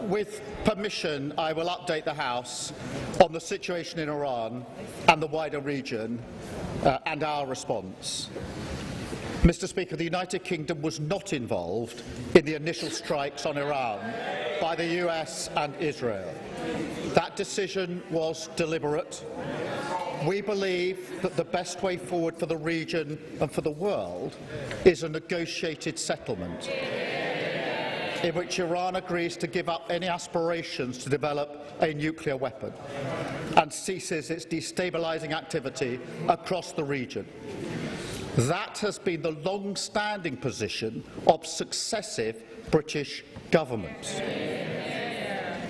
With permission, I will update the House on the situation in Iran and the wider region and our response. Mr. Speaker, the United Kingdom was not involved in the initial strikes on Iran by the US and Israel. That decision was deliberate. We believe that the best way forward for the region and for the world is a negotiated settlement in which Iran agrees to give up any aspirations to develop a nuclear weapon and ceases its destabilising activity across the region. That has been the long-standing position of successive British governments.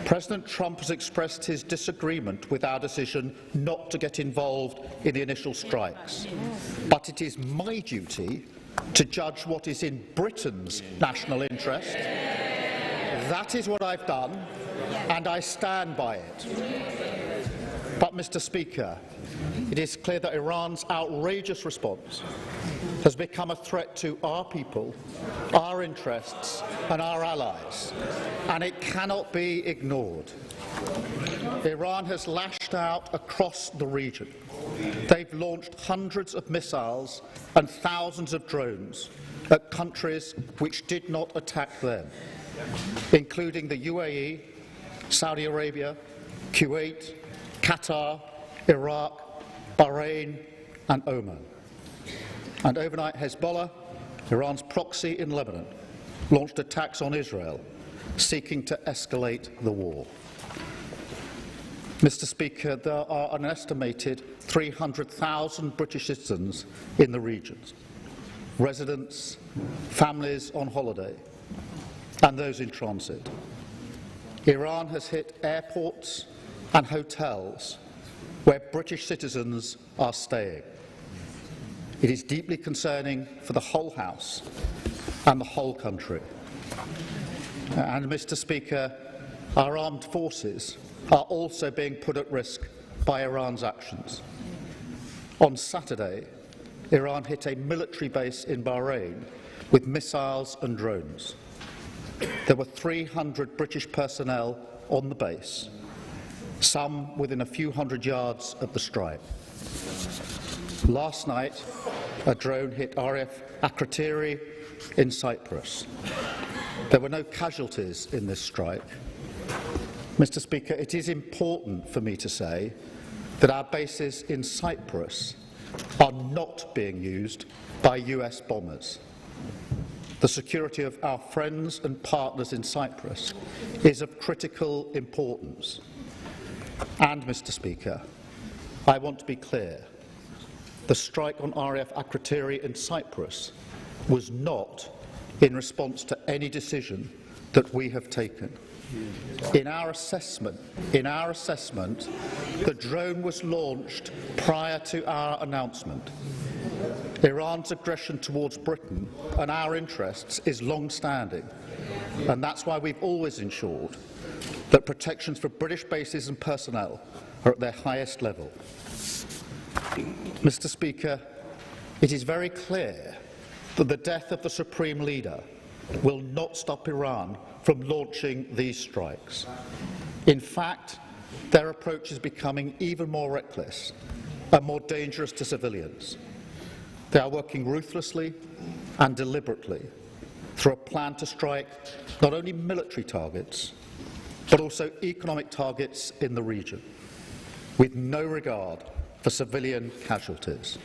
President Trump has expressed his disagreement with our decision not to get involved in the initial strikes. But it is my duty to judge what is in Britain's national interest. That is what I've done, and I stand by it. But, Mr. Speaker, it is clear that Iran's outrageous response has become a threat to our people, our interests and our allies, and it cannot be ignored. Iran has lashed out across the region. They've launched hundreds of missiles and thousands of drones at countries which did not attack them, including the UAE, Saudi Arabia, Kuwait, Qatar, Iraq, Bahrain and Oman. And overnight, Hezbollah, Iran's proxy in Lebanon, launched attacks on Israel, seeking to escalate the war. Mr. Speaker, there are an estimated 300,000 British citizens in the regions, residents, families on holiday, and those in transit. Iran has hit airports and hotels where British citizens are staying. It is deeply concerning for the whole House and the whole country. And, Mr. Speaker, our armed forces are also being put at risk by Iran's actions. On Saturday, Iran hit a military base in Bahrain with missiles and drones. There were 300 British personnel on the base, some within a few hundred yards of the strike. Last night, a drone hit RAF Akrotiri in Cyprus. There were no casualties in this strike. Mr. Speaker, it is important for me to say that our bases in Cyprus are not being used by US bombers. The security of our friends and partners in Cyprus is of critical importance. And, Mr. Speaker, I want to be clear. The strike on RAF Akrotiri in Cyprus was not in response to any decision that we have taken. In our assessment, the drone was launched prior to our announcement. Iran's aggression towards Britain and our interests is long-standing, and that's why we've always ensured that protections for British bases and personnel are at their highest level. Mr. Speaker, it is very clear that the death of the Supreme Leader will not stop Iran from launching these strikes. In fact, their approach is becoming even more reckless and more dangerous to civilians. They are working ruthlessly and deliberately through a plan to strike not only military targets, but also economic targets in the region, with no regard for civilian casualties.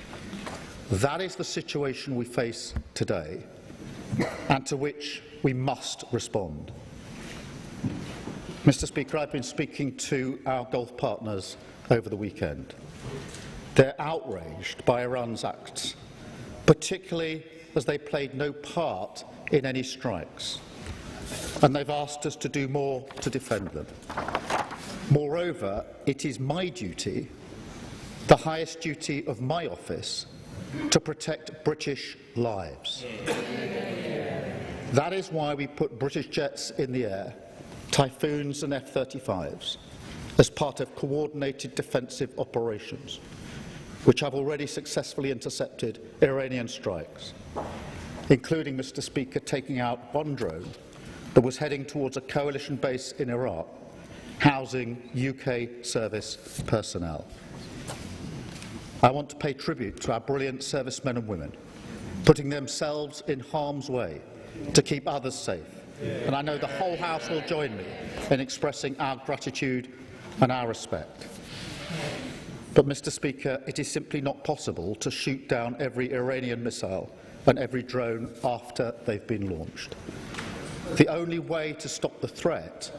That is the situation we face today, and to which we must respond. Mr. Speaker, I've been speaking to our Gulf partners over the weekend. They're outraged by Iran's acts, particularly as they played no part in any strikes, and they've asked us to do more to defend them. Moreover, it is my duty, the highest duty of my office, to protect British lives. That is why we put British jets in the air, Typhoons and F-35s, as part of coordinated defensive operations, which have already successfully intercepted Iranian strikes, including, Mr. Speaker, taking out one drone that was heading towards a coalition base in Iraq, housing UK service personnel. I want to pay tribute to our brilliant servicemen and women, putting themselves in harm's way to keep others safe. And I know the whole House will join me in expressing our gratitude and our respect. But, Mr. Speaker, it is simply not possible to shoot down every Iranian missile and every drone after they've been launched. The only way to stop the threat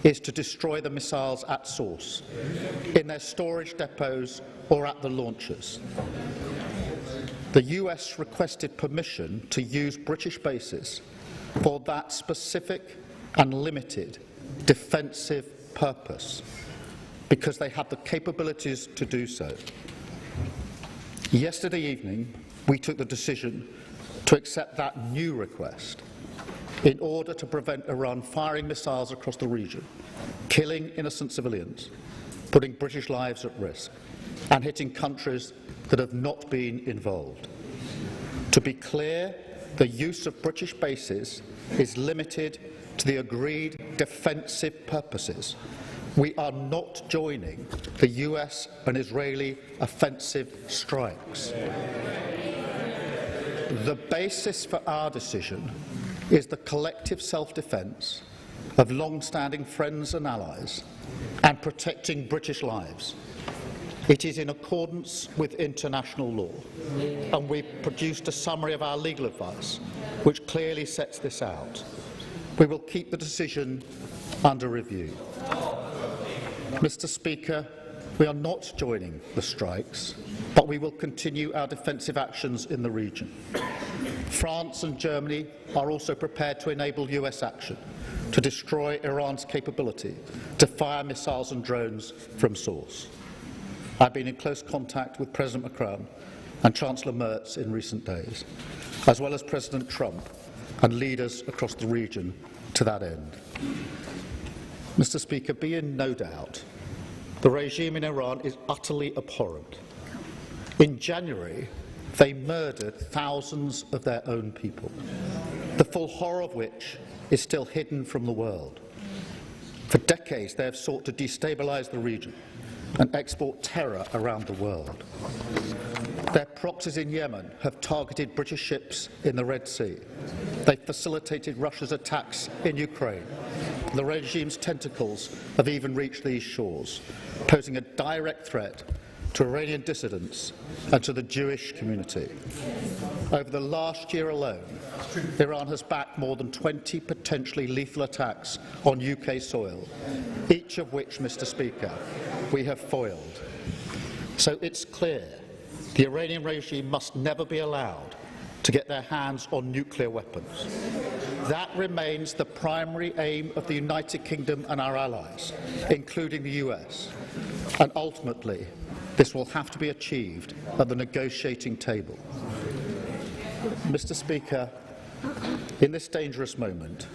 is to destroy the missiles at source, in their storage depots or at the launchers. The US requested permission to use British bases for that specific and limited defensive purpose, because they had the capabilities to do so. Yesterday evening, we took the decision to accept that new request in order to prevent Iran firing missiles across the region, killing innocent civilians, putting British lives at risk, and hitting countries that have not been involved. To be clear, the use of British bases is limited to the agreed defensive purposes. We are not joining the US and Israeli offensive strikes. The basis for our decision is the collective self-defence of long-standing friends and allies and protecting British lives. It is in accordance with international law, and we produced a summary of our legal advice which clearly sets this out. We will keep the decision under review. Mr. Speaker, we are not joining the strikes, but we will continue our defensive actions in the region. France and Germany are also prepared to enable US action to destroy Iran's capability to fire missiles and drones from source. I've been in close contact with President Macron and Chancellor Merz in recent days, as well as President Trump and leaders across the region to that end. Mr. Speaker, be in no doubt, the regime in Iran is utterly abhorrent. In January, they murdered thousands of their own people, the full horror of which is still hidden from the world. For decades, they have sought to destabilise the region and export terror around the world. Their proxies in Yemen have targeted British ships in the Red Sea. They facilitated Russia's attacks in Ukraine. The regime's tentacles have even reached these shores, posing a direct threat to Iranian dissidents and to the Jewish community. Over the last year alone, Iran has backed more than 20 potentially lethal attacks on UK soil, each of which, Mr. Speaker, we have foiled. So it's clear the Iranian regime must never be allowed to get their hands on nuclear weapons. That remains the primary aim of the United Kingdom and our allies, including the US, and ultimately this will have to be achieved at the negotiating table. Mr. Speaker, in this dangerous moment,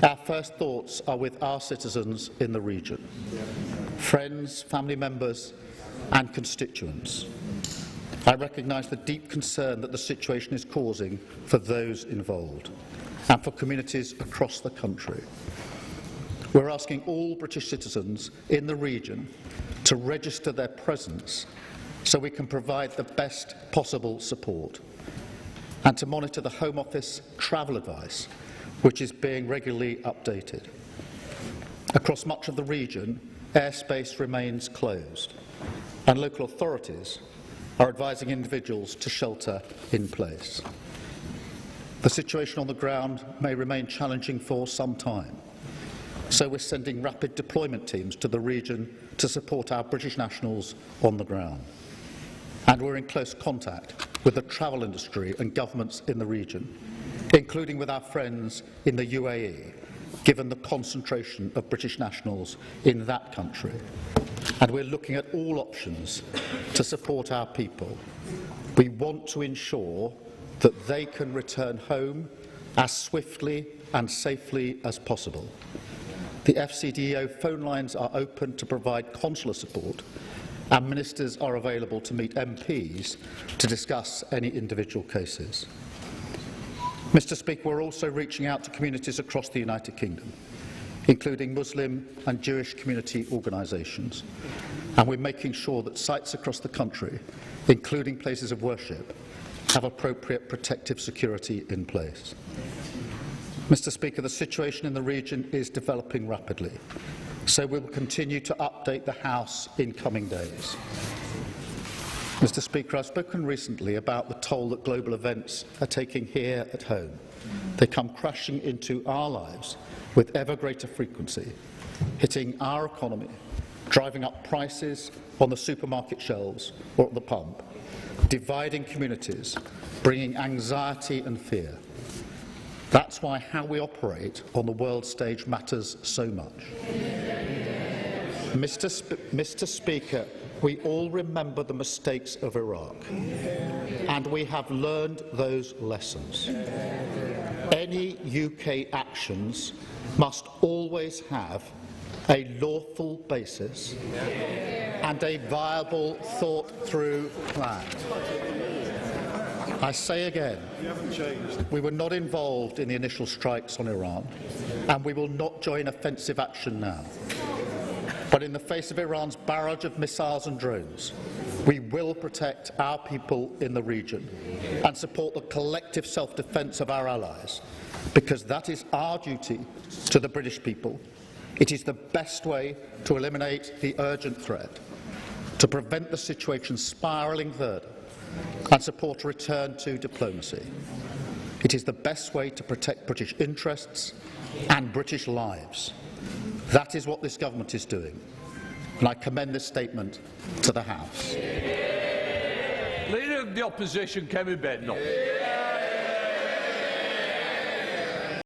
our first thoughts are with our citizens in the region, friends, family members and constituents. I recognise the deep concern that the situation is causing for those involved and for communities across the country. We're asking all British citizens in the region to register their presence so we can provide the best possible support, and to monitor the Home Office travel advice, which is being regularly updated. Across much of the region, airspace remains closed, and local authorities are advising individuals to shelter in place. The situation on the ground may remain challenging for some time, so we're sending rapid deployment teams to the region to support our British nationals on the ground. And we're in close contact with the travel industry and governments in the region, including with our friends in the UAE, given the concentration of British nationals in that country. And we're looking at all options to support our people. We want to ensure that they can return home as swiftly and safely as possible. The FCDO phone lines are open to provide consular support, and ministers are available to meet MPs to discuss any individual cases. Mr. Speaker, we're also reaching out to communities across the United Kingdom, including Muslim and Jewish community organisations, and we're making sure that sites across the country, including places of worship, have appropriate protective security in place. Mr. Speaker, the situation in the region is developing rapidly, so we will continue to update the House in coming days. Mr. Speaker, I've spoken recently about the toll that global events are taking here at home. They come crashing into our lives with ever greater frequency, hitting our economy, driving up prices on the supermarket shelves or at the pump, dividing communities, bringing anxiety and fear. That's why how we operate on the world stage matters so much. Mr. Speaker, we all remember the mistakes of Iraq, and we have learned those lessons. Any UK actions must always have a lawful basis and a viable, thought-through plan. I say again, we were not involved in the initial strikes on Iran, and we will not join offensive action now. But in the face of Iran's barrage of missiles and drones, we will protect our people in the region and support the collective self-defence of our allies, because that is our duty to the British people. It is the best way to eliminate the urgent threat, to prevent the situation spiralling further, and support a return to diplomacy. It is the best way to protect British interests and British lives. That is what this government is doing, and I commend this statement to the House. Leader of the Opposition, Kemi Bednall.